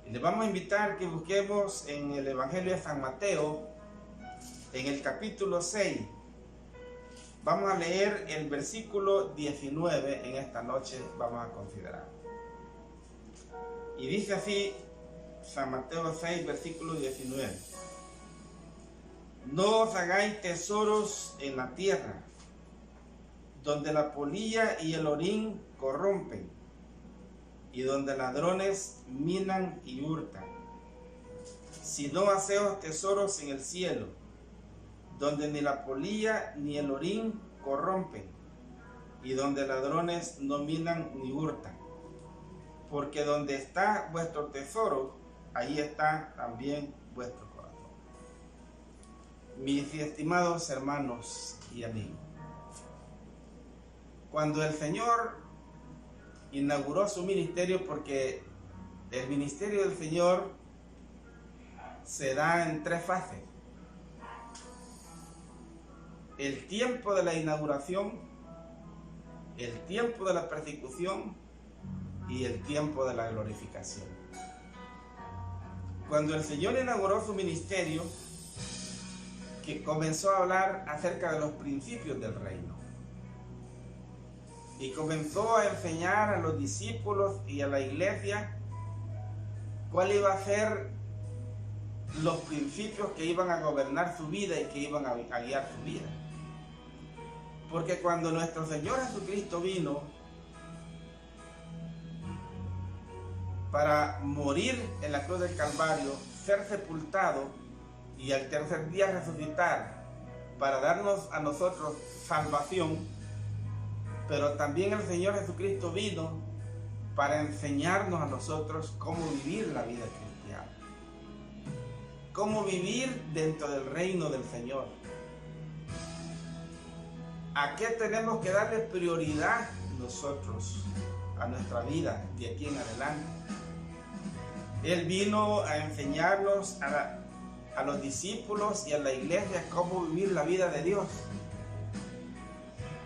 Y les vamos a invitar que busquemos en el Evangelio de San Mateo, en el capítulo 6. Vamos a leer el versículo 19 en esta noche, vamos a considerar. Y dice así, San Mateo 6, versículo 19. No os hagáis tesoros en la tierra, donde la polilla y el orín corrompen, y donde ladrones minan y hurtan. Sino haceos tesoros en el cielo, donde ni la polilla ni el orín corrompen, y donde ladrones no minan ni hurtan. Porque donde está vuestro tesoro, ahí está también vuestro corazón. Mis estimados hermanos y amigos, cuando el Señor inauguró su ministerio, porque el ministerio del Señor se da en 3 fases: el tiempo de la inauguración, el tiempo de la persecución y el tiempo de la glorificación. Cuando el Señor inauguró su ministerio, que comenzó a hablar acerca de los principios del reino, y comenzó a enseñar a los discípulos y a la iglesia cuál iba a ser los principios que iban a gobernar su vida y que iban a guiar su vida. Porque cuando nuestro Señor Jesucristo vino para morir en la cruz del Calvario, ser sepultado y al tercer día resucitar para darnos a nosotros salvación, pero también el Señor Jesucristo vino para enseñarnos a nosotros cómo vivir la vida cristiana, cómo vivir dentro del reino del Señor, a qué tenemos que darle prioridad nosotros a nuestra vida de aquí en adelante. Él vino a enseñarnos a los discípulos y a la iglesia cómo vivir la vida de Dios,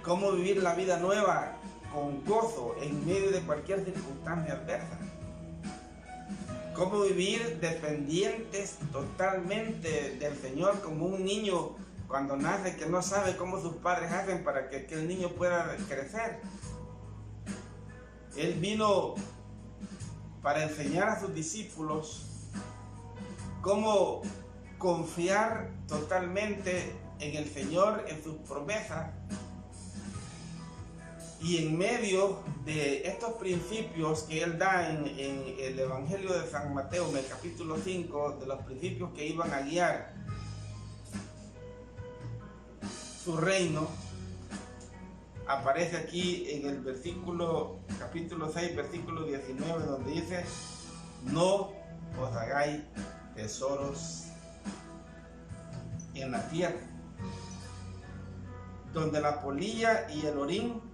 cómo vivir la vida nueva con gozo en medio de cualquier circunstancia adversa, cómo vivir dependientes totalmente del Señor, como un niño cuando nace que no sabe cómo sus padres hacen para que el niño pueda crecer. Él vino para enseñar a sus discípulos cómo confiar totalmente en el Señor, en sus promesas, y en medio de estos principios que Él da en el Evangelio de San Mateo, en el capítulo 5, de los principios que iban a guiar su reino, aparece aquí en el capítulo 6, versículo 19, donde dice: no os hagáis tesoros en la tierra, donde la polilla y el orín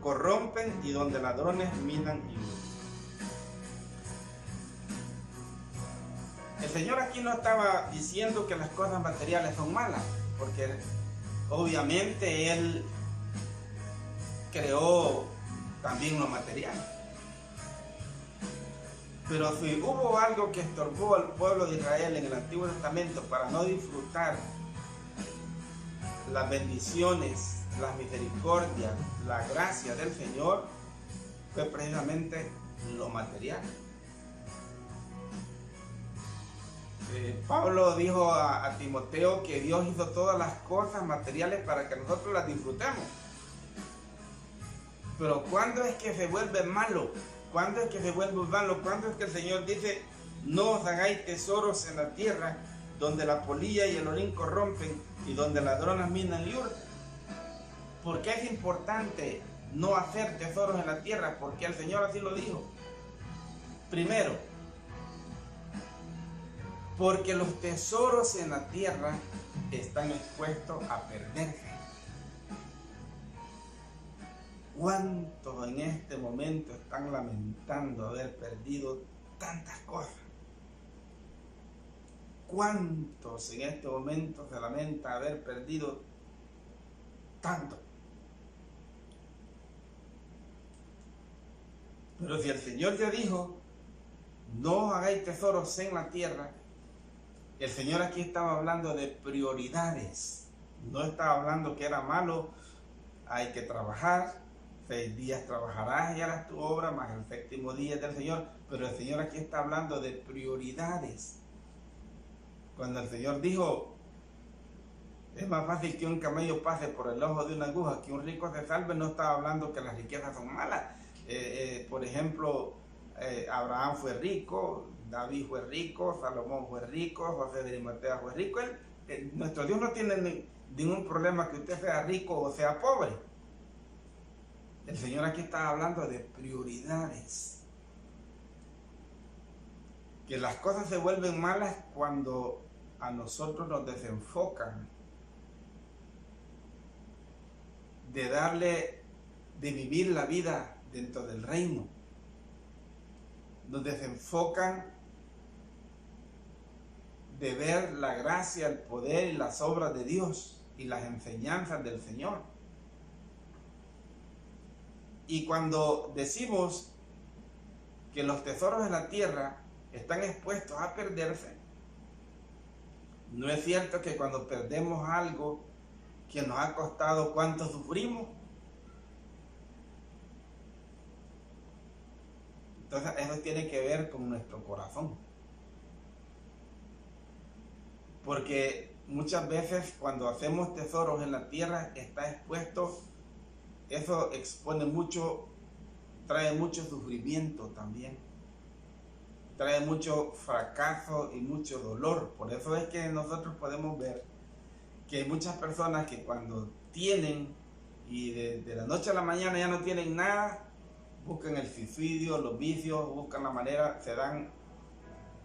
corrompen y donde ladrones minan y hurtan. El Señor aquí no estaba diciendo que las cosas materiales son malas, porque obviamente Él creó también lo material. Pero si hubo algo que estorbó al pueblo de Israel en el Antiguo Testamento para no disfrutar las bendiciones, las misericordias, la gracia del Señor, fue precisamente lo material. Pablo dijo a Timoteo que Dios hizo todas las cosas materiales para que nosotros las disfrutemos. Pero ¿cuándo es que se vuelve malo? ¿Cuándo es que se vuelve malo? ¿Cuándo es que el Señor dice: no os hagáis tesoros en la tierra, donde la polilla y el orín corrompen y donde ladrones minan y hurtan? ¿Por qué es importante no hacer tesoros en la tierra? Porque el Señor así lo dijo. Primero, porque los tesoros en la tierra están expuestos a perderse. ¿Cuántos en este momento están lamentando haber perdido tantas cosas? ¿Cuántos en este momento se lamenta haber perdido tanto? Pero si el Señor ya dijo: no os hagáis tesoros en la tierra, el Señor aquí estaba hablando de prioridades. No estaba hablando que era malo, hay que trabajar, 6 días trabajarás y harás tu obra, más el 7º día del Señor. Pero el Señor aquí está hablando de prioridades. Cuando el Señor dijo, es más fácil que un camello pase por el ojo de una aguja, que un rico se salve, no estaba hablando que las riquezas son malas. Por ejemplo, Abraham fue rico, David fue rico, Salomón fue rico, José de Arimatea fue rico. Nuestro Dios no tiene ningún problema que usted sea rico o sea pobre. El Señor aquí está hablando de prioridades. Que las cosas se vuelven malas cuando a nosotros nos desenfocan de vivir la vida dentro del reino. Nos desenfocan de ver la gracia, el poder y las obras de Dios y las enseñanzas del Señor. Y cuando decimos que los tesoros de la tierra están expuestos a perderse, no es cierto que cuando perdemos algo que nos ha costado cuánto sufrimos. Entonces eso tiene que ver con nuestro corazón. Porque muchas veces cuando hacemos tesoros en la tierra está expuesto, eso expone mucho, trae mucho sufrimiento también. Trae mucho fracaso y mucho dolor. Por eso es que nosotros podemos ver que hay muchas personas que cuando tienen y de la noche a la mañana ya no tienen nada, buscan el suicidio, los vicios, buscan la manera,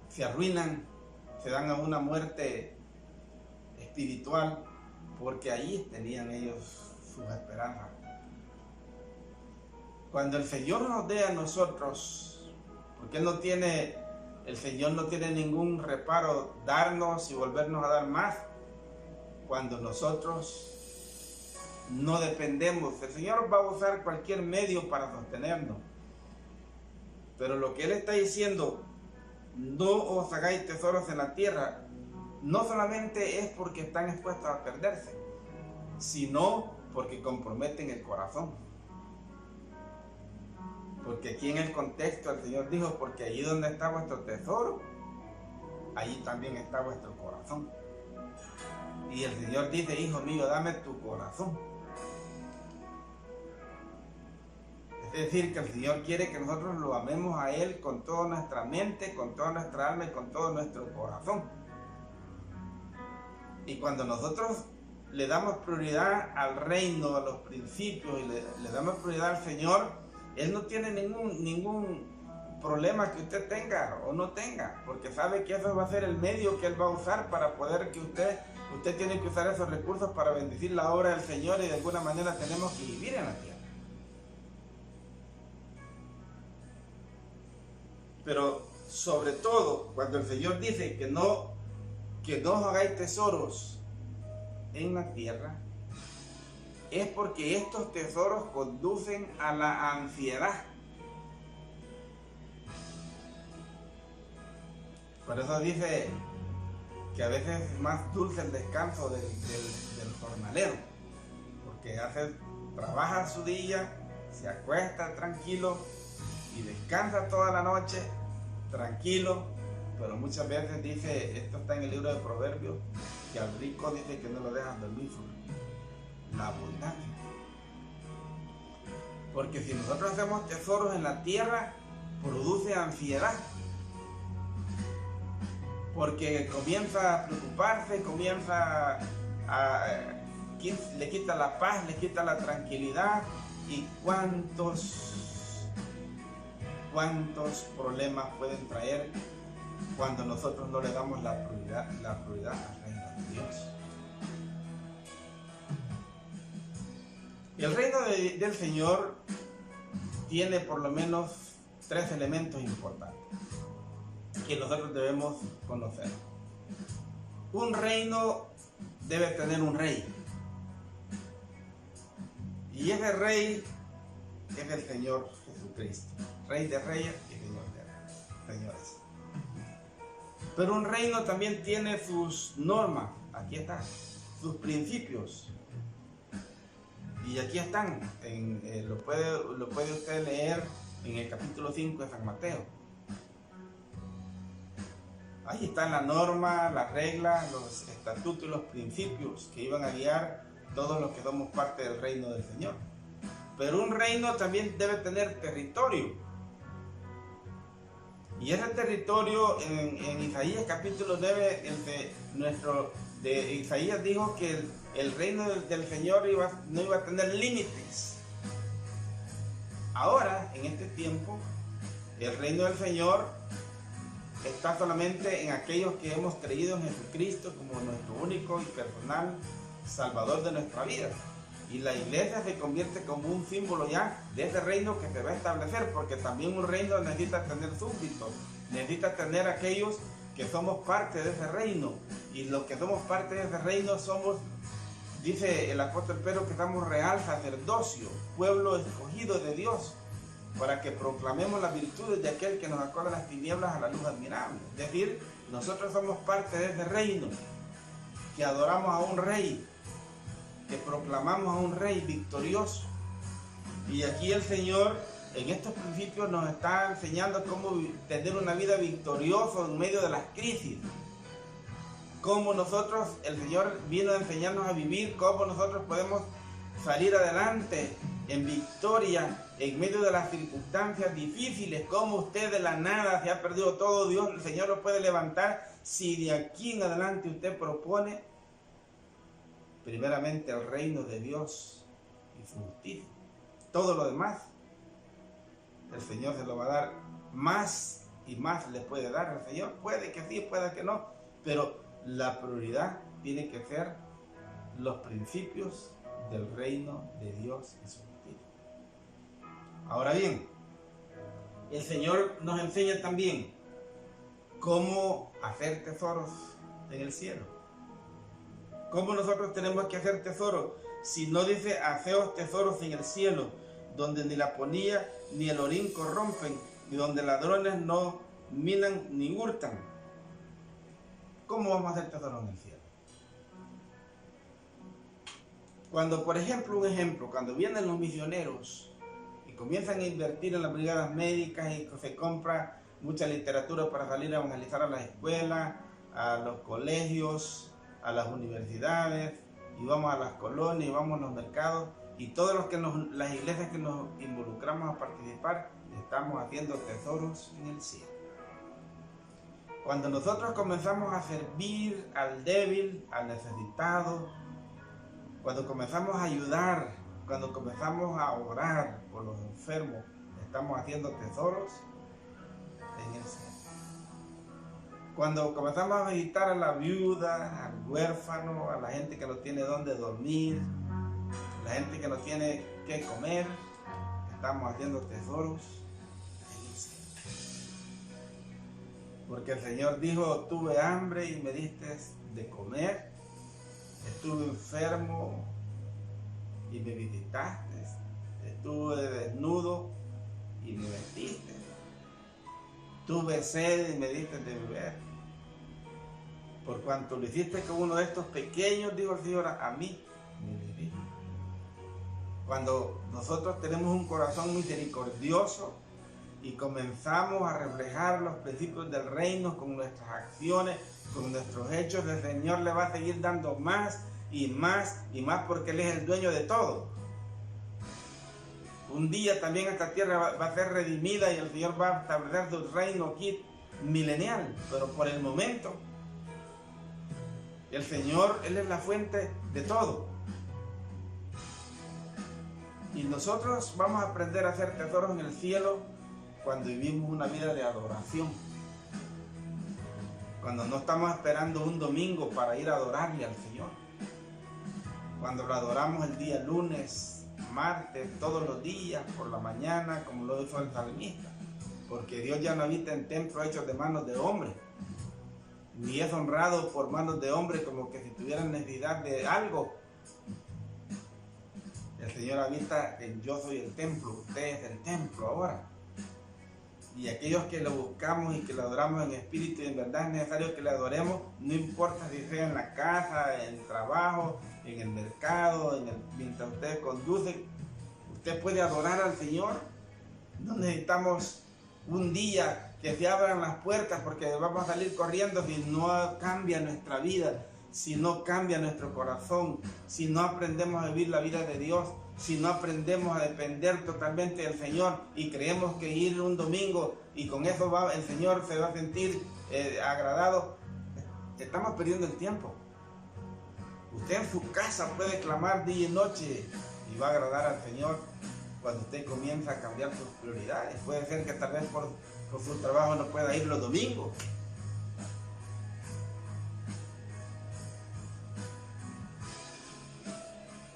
se arruinan, se dan a una muerte espiritual, porque allí tenían ellos sus esperanzas. Cuando el Señor nos dé a nosotros, porque el Señor no tiene ningún reparo darnos y volvernos a dar más, cuando nosotros no dependemos. El Señor va a usar cualquier medio para sostenernos. Pero lo que Él está diciendo, no os hagáis tesoros en la tierra, no solamente es porque están expuestos a perderse, sino porque comprometen el corazón. Porque aquí en el contexto el Señor dijo, porque allí donde está vuestro tesoro, allí también está vuestro corazón. Y el Señor dice, hijo mío, dame tu corazón. Es decir, que el Señor quiere que nosotros lo amemos a Él con toda nuestra mente, con toda nuestra alma y con todo nuestro corazón. Y cuando nosotros le damos prioridad al reino, a los principios, y le damos prioridad al Señor, Él no tiene ningún problema que usted tenga o no tenga, porque sabe que eso va a ser el medio que Él va a usar para poder que usted tiene que usar esos recursos para bendecir la obra del Señor, y de alguna manera tenemos que vivir en la tierra. Pero sobre todo, cuando el Señor dice que no os hagáis tesoros en la tierra, es porque estos tesoros conducen a la ansiedad. Por eso dice que a veces es más dulce el descanso del jornalero, porque trabaja su día, se acuesta tranquilo y descansa toda la noche tranquilo, pero muchas veces dice, esto está en el libro de Proverbios, que al rico dice que no lo dejan dormir, la abundancia. Porque si nosotros hacemos tesoros en la tierra, produce ansiedad, porque comienza a preocuparse, le quita la paz, le quita la tranquilidad, y cuántos problemas pueden traer cuando nosotros no le damos la prioridad al reino de Dios. Y el reino del Señor tiene por lo menos 3 elementos importantes que nosotros debemos conocer. Un reino debe tener un rey, y ese rey es el Señor Jesucristo, Rey de reyes y Señor de señores. Pero un reino también tiene sus normas, aquí está, sus principios. Y aquí están, lo puede usted leer en el capítulo 5 de San Mateo. Ahí están la norma, las reglas, los estatutos y los principios que iban a guiar todos los que somos parte del reino del Señor. Pero un reino también debe tener territorio. Y ese territorio en Isaías capítulo 9, de Isaías dijo que el reino del Señor no iba a tener límites. Ahora, en este tiempo, el reino del Señor está solamente en aquellos que hemos creído en Jesucristo como nuestro único y personal Salvador de nuestra vida. Y la iglesia se convierte como un símbolo ya de ese reino que se va a establecer, porque también un reino necesita tener súbditos, necesita tener aquellos que somos parte de ese reino. Y los que somos parte de ese reino somos, dice el apóstol Pedro, que somos real sacerdocio, pueblo escogido de Dios, para que proclamemos las virtudes de aquel que nos sacó de las tinieblas a la luz admirable. Es decir, nosotros somos parte de ese reino, que adoramos a un rey, que proclamamos a un rey victorioso. Y aquí el Señor en estos principios nos está enseñando cómo tener una vida victoriosa en medio de las crisis. Cómo nosotros, el Señor vino a enseñarnos a vivir, cómo nosotros podemos salir adelante en victoria en medio de las circunstancias difíciles. Cómo usted de la nada se ha perdido todo, Dios, el Señor lo puede levantar si de aquí en adelante usted propone primeramente el reino de Dios y su justicia. Todo lo demás, el Señor se lo va a dar, más y más le puede dar el Señor. Puede que sí, puede que no, pero la prioridad tiene que ser los principios del reino de Dios y su justicia. Ahora bien, el Señor nos enseña también cómo hacer tesoros en el cielo. ¿Cómo nosotros tenemos que hacer tesoros? Si no dice, haceos tesoros en el cielo, donde ni la polilla ni el orín corrompen, y donde ladrones no minan ni hurtan. ¿Cómo vamos a hacer tesoros en el cielo? Cuando, por ejemplo, cuando vienen los misioneros y comienzan a invertir en las brigadas médicas y se compra mucha literatura para salir a evangelizar a las escuelas, a los colegios, a las universidades, y vamos a las colonias, y vamos a los mercados, y todos las iglesias que nos involucramos a participar, estamos haciendo tesoros en el cielo. Cuando nosotros comenzamos a servir al débil, al necesitado, cuando comenzamos a ayudar, cuando comenzamos a orar por los enfermos, estamos haciendo tesoros en el cielo. Cuando comenzamos a visitar a la viuda, al huérfano, a la gente que no tiene dónde dormir, la gente que no tiene qué comer, estamos haciendo tesoros en el cielo. Porque el Señor dijo, tuve hambre y me diste de comer, estuve enfermo y me visitaste, estuve desnudo y me vestiste, tuve sed y me diste de beber. Por cuanto lo hiciste con uno de estos pequeños, dijo el Señor, a mí me lo hiciste. Cuando nosotros tenemos un corazón misericordioso y comenzamos a reflejar los principios del reino con nuestras acciones, con nuestros hechos, el Señor le va a seguir dando más y más y más, porque Él es el dueño de todo. Un día también esta tierra va a ser redimida y el Señor va a establecer su reino aquí milenial, pero por el momento el Señor, Él es la fuente de todo. Y nosotros vamos a aprender a hacer tesoros en el cielo cuando vivimos una vida de adoración. Cuando no estamos esperando un domingo para ir a adorarle al Señor. Cuando lo adoramos el día lunes, martes, todos los días, por la mañana, como lo dijo el salmista. Porque Dios ya no habita en templos hechos de manos de hombre, ni es honrado por manos de hombre como que si tuvieran necesidad de algo. El Señor habita en yo soy el templo, usted es el templo ahora. Y aquellos que lo buscamos y que lo adoramos en espíritu y en verdad es necesario que le adoremos, no importa si sea en la casa, en el trabajo, en el mercado, mientras usted conduce, usted puede adorar al Señor. No necesitamos un día que se abran las puertas porque vamos a salir corriendo si no cambia nuestra vida, si no cambia nuestro corazón, si no aprendemos a vivir la vida de Dios, si no aprendemos a depender totalmente del Señor y creemos que ir un domingo y con eso el Señor se va a sentir agradado, estamos perdiendo el tiempo. Usted en su casa puede clamar día y noche y va a agradar al Señor cuando usted comienza a cambiar sus prioridades. Puede ser que tal vez por su trabajo no pueda ir los domingos.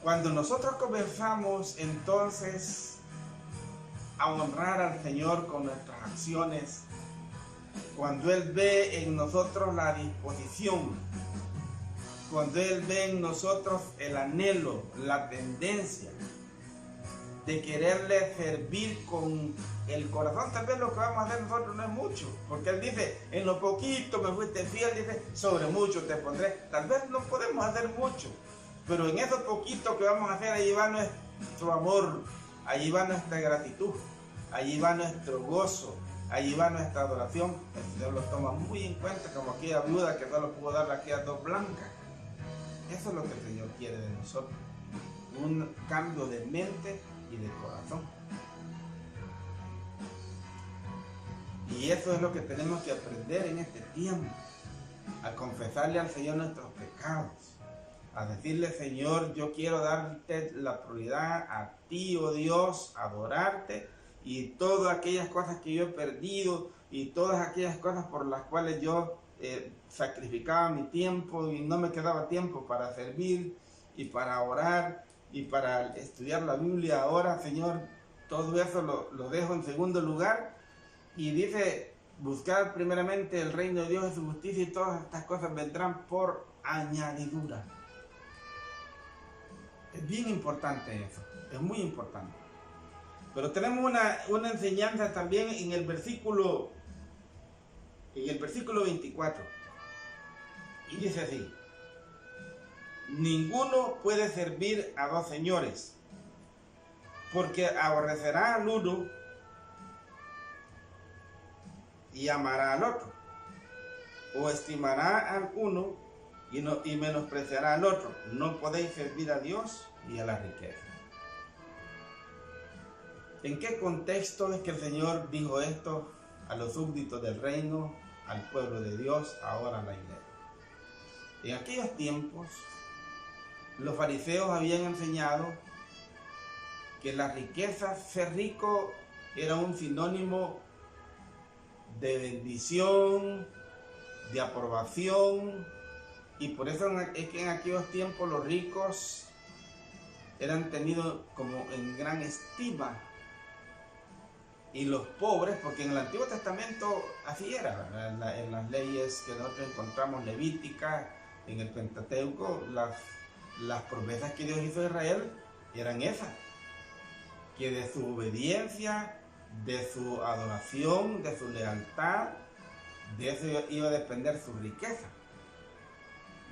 Cuando nosotros comenzamos entonces a honrar al Señor con nuestras acciones, cuando Él ve en nosotros la disposición, cuando Él ve en nosotros el anhelo, la tendencia de quererle servir con el corazón, tal vez lo que vamos a hacer nosotros no es mucho, porque Él dice, en lo poquito me fuiste fiel, dice, sobre mucho te pondré. Tal vez no podemos hacer mucho, pero en eso poquito que vamos a hacer, allí va nuestro amor, allí va nuestra gratitud, allí va nuestro gozo, allí va nuestra adoración. El Señor lo toma muy en cuenta, como aquella viuda que solo pudo darle aquellas dos blancas. Eso es lo que el Señor quiere de nosotros, un cambio de mente y de corazón. Y eso es lo que tenemos que aprender en este tiempo, a confesarle al Señor nuestros pecados, a decirle, Señor, yo quiero darte la prioridad a ti, oh Dios, adorarte, y todas aquellas cosas que yo he perdido y todas aquellas cosas por las cuales yo sacrificaba mi tiempo y no me quedaba tiempo para servir y para orar y para estudiar la Biblia ahora, Señor, todo eso lo dejo en segundo lugar. Y dice, buscar primeramente el reino de Dios y su justicia, y todas estas cosas vendrán por añadidura. Es bien importante eso, es muy importante. Pero tenemos una enseñanza también en el versículo 24. Y dice así: ninguno puede servir a dos señores, porque aborrecerá al uno y amará al otro, o estimará al uno y menospreciará al otro. No podéis servir a Dios y a la riqueza. ¿En qué contexto es que el Señor dijo esto a los súbditos del reino, al pueblo de Dios, ahora a la iglesia? En aquellos tiempos, los fariseos habían enseñado que la riqueza, ser rico, era un sinónimo de bendición, de aprobación, y por eso es que en aquellos tiempos los ricos eran tenidos como en gran estima, y los pobres, porque en el Antiguo Testamento así era, en las leyes que nosotros encontramos levíticas, en el Pentateuco, las promesas que Dios hizo a Israel eran esas, que de su obediencia, de su adoración, de su lealtad, de eso iba a depender su riqueza,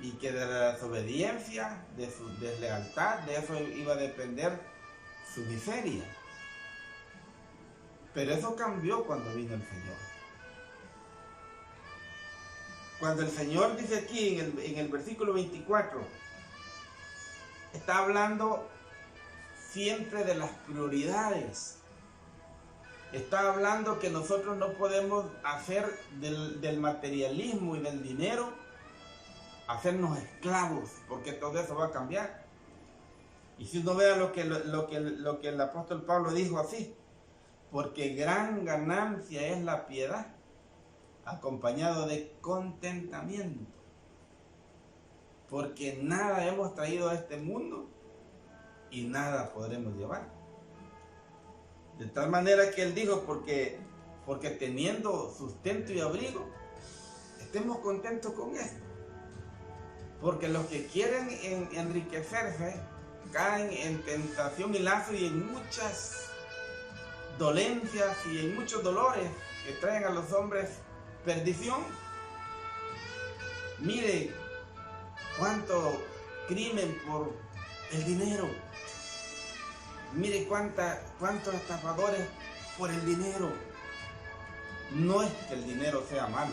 y que de la desobediencia, de su deslealtad, de eso iba a depender su miseria. Pero eso cambió cuando vino el Señor. Cuando el Señor dice aquí en el versículo 24, está hablando siempre de las prioridades. Está hablando que nosotros no podemos hacer del materialismo y del dinero, hacernos esclavos, porque todo eso va a cambiar. Y si uno vea lo que el apóstol Pablo dijo así: porque gran ganancia es la piedad, acompañado de contentamiento. Porque nada hemos traído a este mundo y nada podremos llevar. De tal manera que él dijo, porque teniendo sustento y abrigo, estemos contentos con esto. Porque los que quieren enriquecerse caen en tentación y lazo y en muchas dolencias y en muchos dolores que traen a los hombres perdición. Mire cuánto crimen por el dinero. Mire cuántos estafadores por el dinero. No es que el dinero sea malo.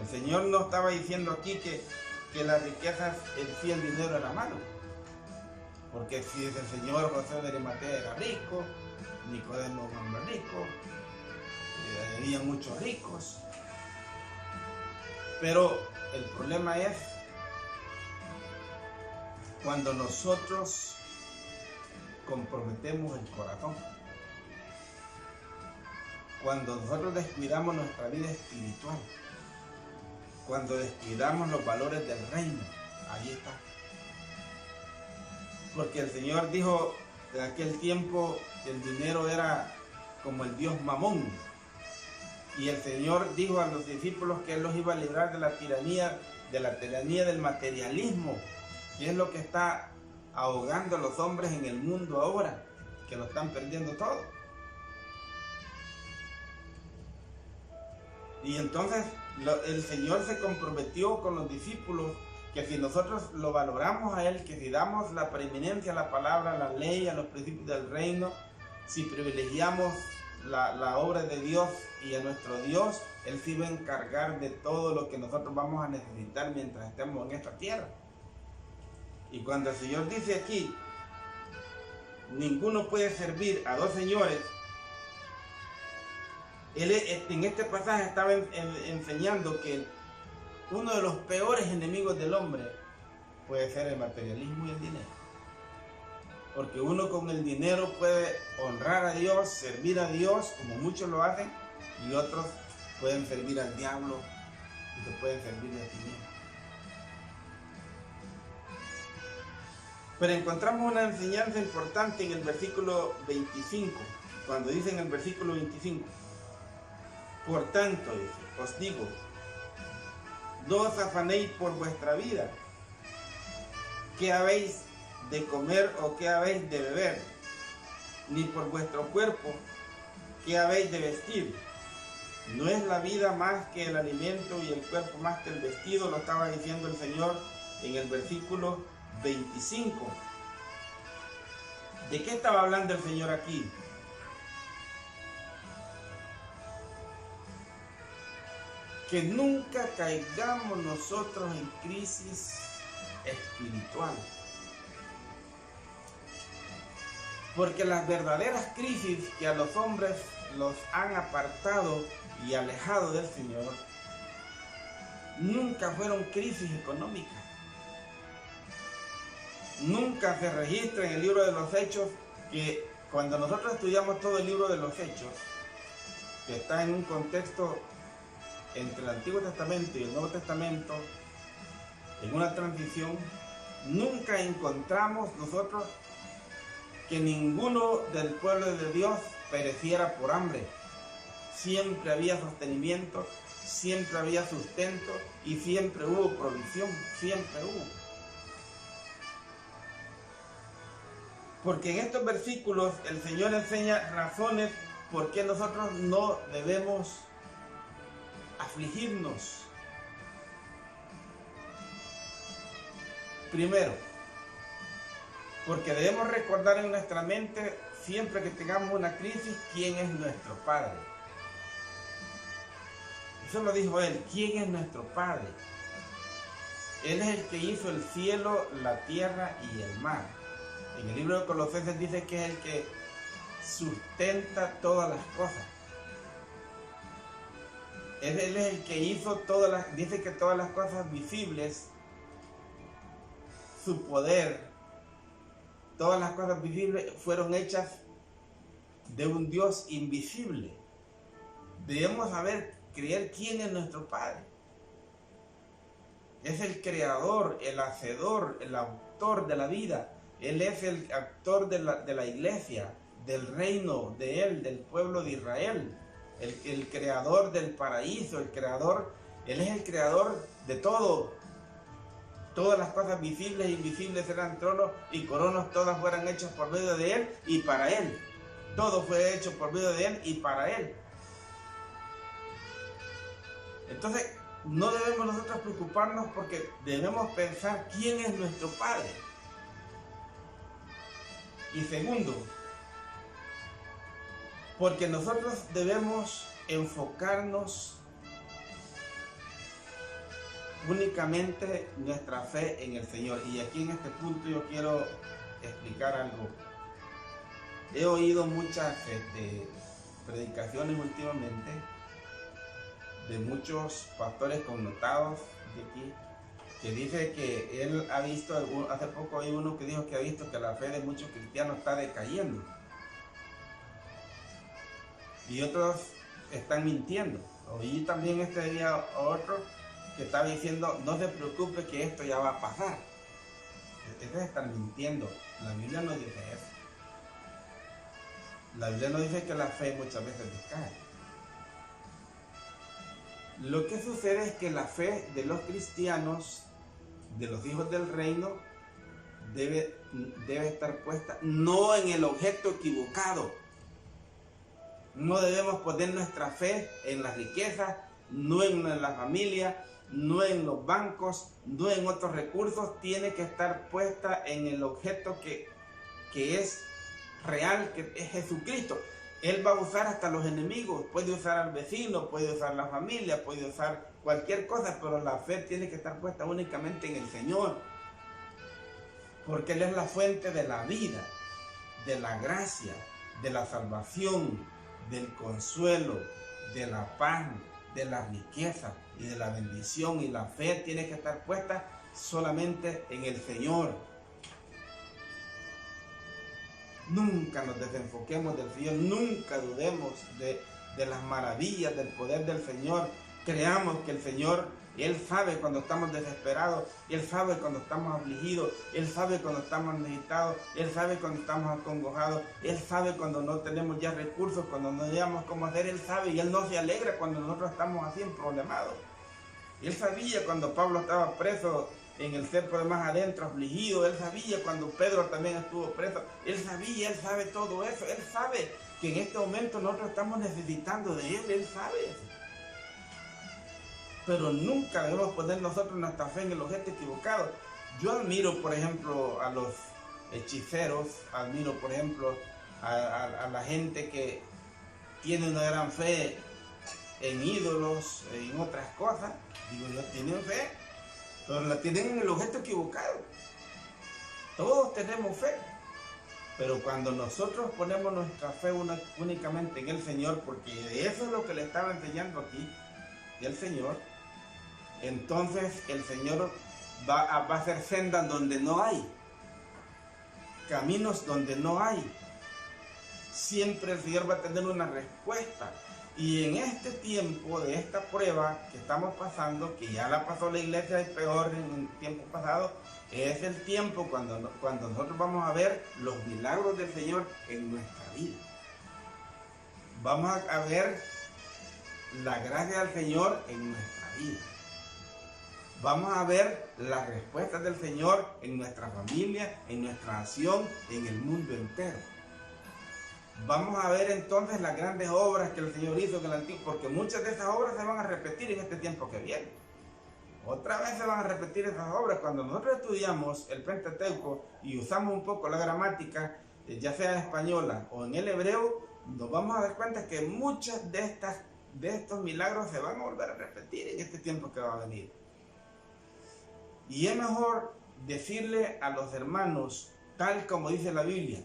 El Señor no estaba diciendo aquí que las riquezas en sí, el dinero era malo. Porque si el Señor José de Arimatea era rico, Nicodemo era rico, había muchos ricos. Pero el problema es cuando nosotros comprometemos el corazón. Cuando nosotros descuidamos nuestra vida espiritual. Cuando descuidamos los valores del reino. Ahí está. Porque el Señor dijo en aquel tiempo que el dinero era como el dios Mamón. Y el Señor dijo a los discípulos que Él los iba a librar de la tiranía del materialismo, que es lo que está ahogando a los hombres en el mundo ahora, que lo están perdiendo todo. Y entonces el Señor se comprometió con los discípulos que si nosotros lo valoramos a Él, que si damos la preeminencia a la palabra, a la ley, a los principios del reino, si privilegiamos la obra de Dios y a nuestro Dios, Él sí va a encargar de todo lo que nosotros vamos a necesitar mientras estemos en esta tierra. Y cuando el Señor dice aquí, ninguno puede servir a dos señores, Él en este pasaje estaba enseñando que uno de los peores enemigos del hombre puede ser el materialismo y el dinero. Porque uno con el dinero puede honrar a Dios, servir a Dios, como muchos lo hacen, y otros pueden servir al diablo y se pueden servir a ti mismo. Pero encontramos una enseñanza importante en el versículo 25, cuando dice en el versículo 25, por tanto, dice, os digo, no os afanéis por vuestra vida, qué habéis de comer o qué habéis de beber, ni por vuestro cuerpo, qué habéis de vestir. No es la vida más que el alimento y el cuerpo más que el vestido, lo estaba diciendo el Señor en el versículo 25. ¿De qué estaba hablando el Señor aquí? Que nunca caigamos nosotros en crisis espiritual. Porque las verdaderas crisis que a los hombres los han apartado y alejado del Señor, nunca fueron crisis económicas. Nunca se registra en el libro de los Hechos que cuando nosotros estudiamos todo el libro de los Hechos, que está en un contexto entre el Antiguo Testamento y el Nuevo Testamento, en una transición, nunca encontramos nosotros que ninguno del pueblo de Dios pereciera por hambre. Siempre había sostenimiento, siempre había sustento y siempre hubo provisión, siempre hubo. Porque en estos versículos el Señor enseña razones por qué nosotros no debemos afligirnos. Primero, porque debemos recordar en nuestra mente, siempre que tengamos una crisis, quién es nuestro Padre. Eso lo dijo Él, ¿quién es nuestro Padre? Él es el que hizo el cielo, la tierra y el mar. En el libro de Colosenses dice que es el que sustenta todas las cosas. Él es el que hizo dice que todas las cosas visibles, su poder, todas las cosas visibles fueron hechas de un Dios invisible. Debemos creer quién es nuestro Padre. Es el creador, el hacedor, el autor de la vida. Él es el actor de la iglesia, del reino de Él, del pueblo de Israel. El creador del paraíso, Él es el creador de todo. Todas las cosas visibles e invisibles eran tronos y coronas, todas fueron hechas por medio de Él y para Él. Todo fue hecho por medio de Él y para Él. Entonces, no debemos nosotros preocuparnos porque debemos pensar quién es nuestro Padre. Y segundo, porque nosotros debemos enfocarnos únicamente nuestra fe en el Señor. Y aquí en este punto yo quiero explicar algo. He oído muchas predicaciones últimamente de muchos pastores connotados de aquí, que dice que él ha visto, hace poco hay uno que dijo que ha visto que la fe de muchos cristianos está decayendo. Y otros están mintiendo. Oí también este día a otro que estaba diciendo, no se preocupe que esto ya va a pasar. Esos están mintiendo. La Biblia no dice eso. La Biblia no dice que la fe muchas veces decae. Lo que sucede es que la fe de los cristianos, de los hijos del reino, debe estar puesta no en el objeto equivocado. No debemos poner nuestra fe en la riqueza, no en la familia, no en los bancos, no en otros recursos. Tiene que estar puesta en el objeto que es real, que es Jesucristo. Él va a usar hasta los enemigos, puede usar al vecino, puede usar la familia, puede usar cualquier cosa, pero la fe tiene que estar puesta únicamente en el Señor. Porque Él es la fuente de la vida, de la gracia, de la salvación, del consuelo, de la paz, de la riqueza y de la bendición. Y la fe tiene que estar puesta solamente en el Señor. Nunca nos desenfoquemos del Señor, nunca dudemos de las maravillas del poder del Señor. Creamos que el Señor, Él sabe cuando estamos desesperados, Él sabe cuando estamos afligidos, Él sabe cuando estamos necesitados, Él sabe cuando estamos acongojados, Él sabe cuando no tenemos ya recursos, cuando no sabemos cómo hacer, Él sabe, y Él no se alegra cuando nosotros estamos así problemados. Él sabía cuando Pablo estaba preso en el cerco de más adentro, afligido. Él sabía cuando Pedro también estuvo preso. Él sabía, Él sabe todo eso. Él sabe que en este momento nosotros estamos necesitando de Él. Él sabe eso. Pero nunca debemos poner nosotros nuestra fe en el objeto equivocado. Yo admiro, por ejemplo, a los hechiceros. Admiro, por ejemplo, a la gente que tiene una gran fe en ídolos, en otras cosas. Digo yo, tienen fe, pero la tienen en el objeto equivocado. Todos tenemos fe, pero cuando nosotros ponemos nuestra fe únicamente en el Señor, porque eso es lo que le estaba enseñando aquí el Señor, entonces el Señor va a hacer sendas donde no hay, caminos donde no hay. Siempre el Señor va a tener una respuesta. Y en este tiempo de esta prueba que estamos pasando, que ya la pasó la iglesia y peor en el tiempo pasado, es el tiempo cuando nosotros vamos a ver los milagros del Señor en nuestra vida. Vamos a ver la gracia del Señor en nuestra vida. Vamos a ver las respuestas del Señor en nuestra familia, en nuestra nación, en el mundo entero. Vamos a ver entonces las grandes obras que el Señor hizo en el Antiguo, porque muchas de esas obras se van a repetir en este tiempo que viene. Otra vez se van a repetir esas obras. Cuando nosotros estudiamos el Pentateuco y usamos un poco la gramática, ya sea española o en el hebreo, nos vamos a dar cuenta que muchas de estos milagros se van a volver a repetir en este tiempo que va a venir. Y es mejor decirle a los hermanos, tal como dice la Biblia,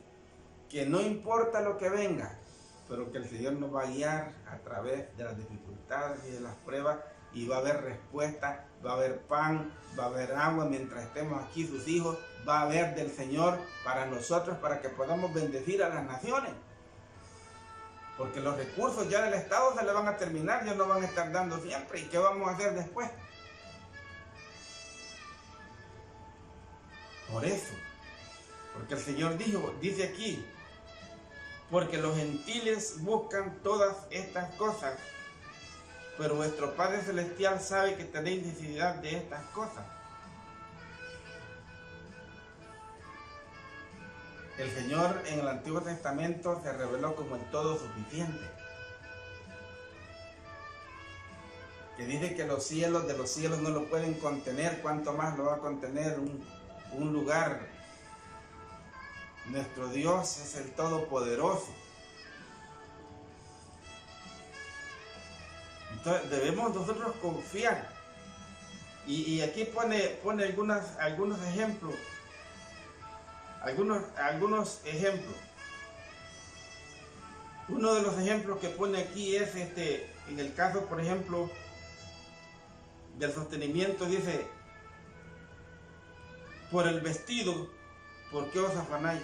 que no importa lo que venga, pero que el Señor nos va a guiar a través de las dificultades y de las pruebas, y va a haber respuesta, va a haber pan, va a haber agua mientras estemos aquí sus hijos, va a haber del Señor para nosotros, para que podamos bendecir a las naciones. Porque los recursos ya del Estado se le van a terminar, ya no van a estar dando siempre. ¿Y qué vamos a hacer después? Por eso, porque el Señor dice aquí, porque los gentiles buscan todas estas cosas, pero vuestro Padre Celestial sabe que tenéis necesidad de estas cosas. El Señor en el Antiguo Testamento se reveló como el todo suficiente. que dice que los cielos de los cielos no lo pueden contener, ¿cuánto más lo va a contener un lugar? Nuestro Dios es el Todopoderoso. Entonces debemos nosotros confiar. Y aquí pone algunos ejemplos. Algunos ejemplos. Uno de los ejemplos que pone aquí es en el caso, por ejemplo, del sostenimiento, dice: por el vestido, ¿por qué os afanáis?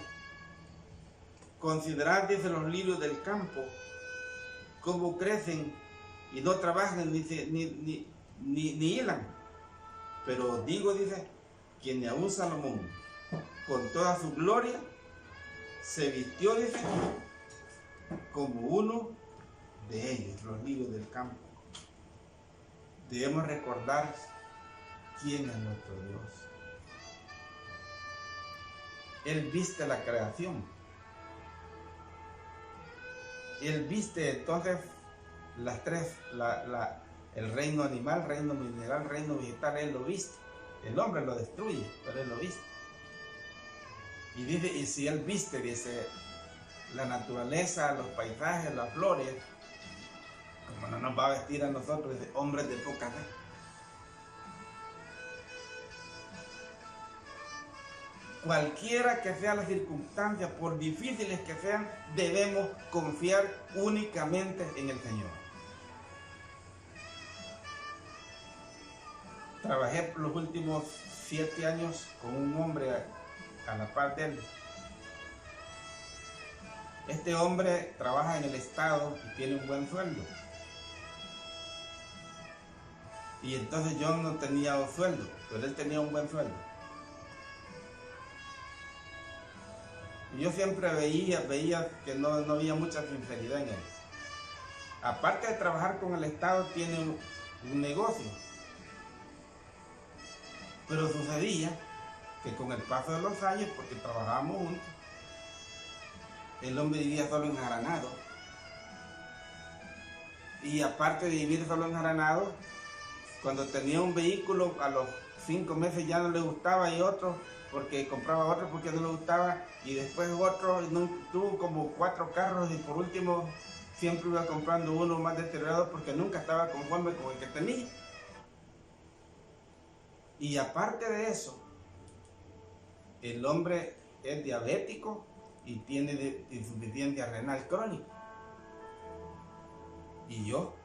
Considerad, dice, los lirios del campo, cómo crecen y no trabajan ni hilan. Pero digo, dice, que ni aun Salomón, con toda su gloria, se vistió, dice, como uno de ellos, los lirios del campo. Debemos recordar quién es nuestro Dios. Él viste la creación. Él viste entonces las tres, el reino animal, reino mineral, reino vegetal. Él lo viste. El hombre lo destruye, pero él lo viste. Y dice, y si él viste, dice, la naturaleza, los paisajes, las flores, como no nos va a vestir a nosotros, dice, hombres de poca fe. Cualquiera que sea las circunstancias, por difíciles que sean, debemos confiar únicamente en el Señor. Trabajé por los últimos 7 años con un hombre a la par de él. Este hombre trabaja en el Estado y tiene un buen sueldo. Y entonces yo no tenía un sueldo, pero él tenía un buen sueldo. Y yo siempre veía que no había mucha sinceridad en él. Aparte de trabajar con el Estado, tiene un negocio. Pero sucedía que con el paso de los años, porque trabajábamos juntos, el hombre vivía solo enjaranado. Y aparte de vivir solo enjaranado, cuando tenía un vehículo, a los 5 meses ya no le gustaba, y otro, porque compraba otro porque no le gustaba, y después otro, tuvo como 4 carros, y por último siempre iba comprando uno más deteriorado porque nunca estaba conforme con el que tenía. Y aparte de eso, el hombre es diabético y tiene insuficiencia renal crónica. Y yo,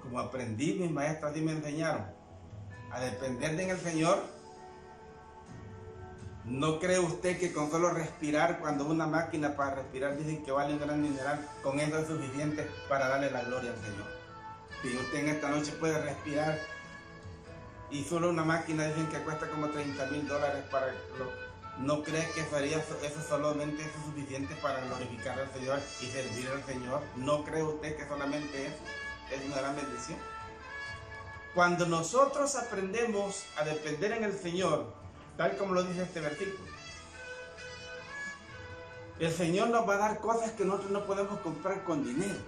como aprendí, mis maestros así me enseñaron a depender en el Señor. ¿No cree usted que con solo respirar, cuando una máquina para respirar dicen que vale un gran dineral, con eso es suficiente para darle la gloria al Señor? Si usted en esta noche puede respirar, y solo una máquina dicen que cuesta como $30,000 para ¿no cree que sería eso solamente es suficiente para glorificar al Señor y servir al Señor? ¿No cree usted que solamente eso es una gran bendición? Cuando nosotros aprendemos a depender en el Señor, tal como lo dice este versículo, el Señor nos va a dar cosas que nosotros no podemos comprar con dinero.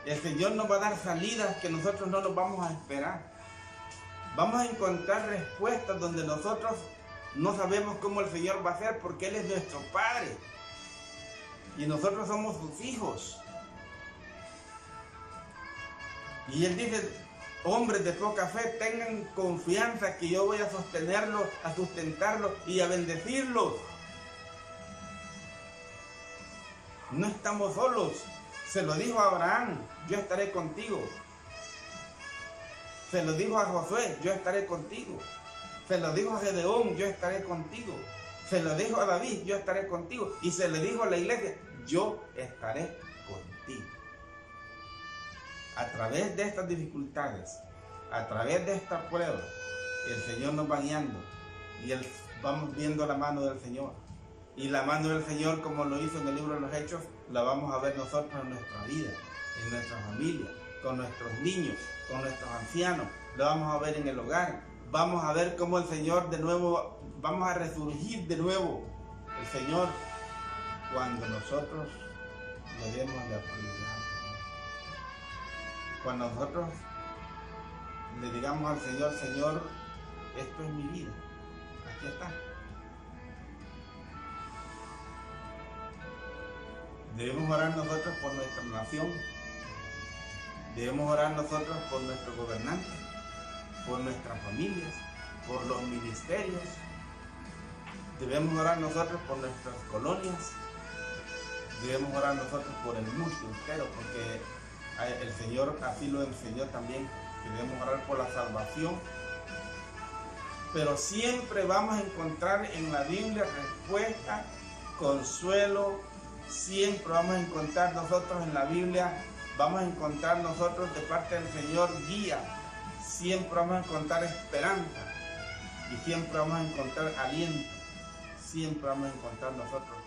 El Señor nos va a dar salidas que nosotros no nos vamos a esperar. Vamos a encontrar respuestas donde nosotros no sabemos cómo el Señor va a hacer, porque Él es nuestro Padre y nosotros somos sus hijos. Y Él dice, hombres de poca fe, tengan confianza que yo voy a sostenerlos, a sustentarlos y a bendecirlos. No estamos solos. Se lo dijo a Abraham, yo estaré contigo. Se lo dijo a Josué, yo estaré contigo. Se lo dijo a Gedeón, yo estaré contigo. Se lo dijo a David, yo estaré contigo. Y se le dijo a la iglesia, yo estaré contigo. A través de estas dificultades, a través de estas pruebas, el Señor nos va guiando. Y vamos viendo la mano del Señor. Y la mano del Señor, como lo hizo en el libro de los Hechos, la vamos a ver nosotros en nuestra vida, en nuestra familia, con nuestros niños, con nuestros ancianos. Lo vamos a ver en el hogar. Vamos a ver cómo el Señor de nuevo, vamos a resurgir de nuevo el Señor cuando nosotros le demos la prioridad al Señor. Cuando nosotros le digamos al Señor, Señor, esto es mi vida, aquí está. Debemos orar nosotros por nuestra nación, debemos orar nosotros por nuestros gobernantes, por nuestras familias, por los ministerios, debemos orar nosotros por nuestras colonias, debemos orar nosotros por el mundo entero, porque el Señor así lo enseñó también, que debemos orar por la salvación. Pero siempre vamos a encontrar en la Biblia respuesta, consuelo, siempre vamos a encontrar nosotros en la Biblia, vamos a encontrar nosotros de parte del Señor guía, siempre vamos a encontrar esperanza y siempre vamos a encontrar aliento, siempre vamos a encontrar nosotros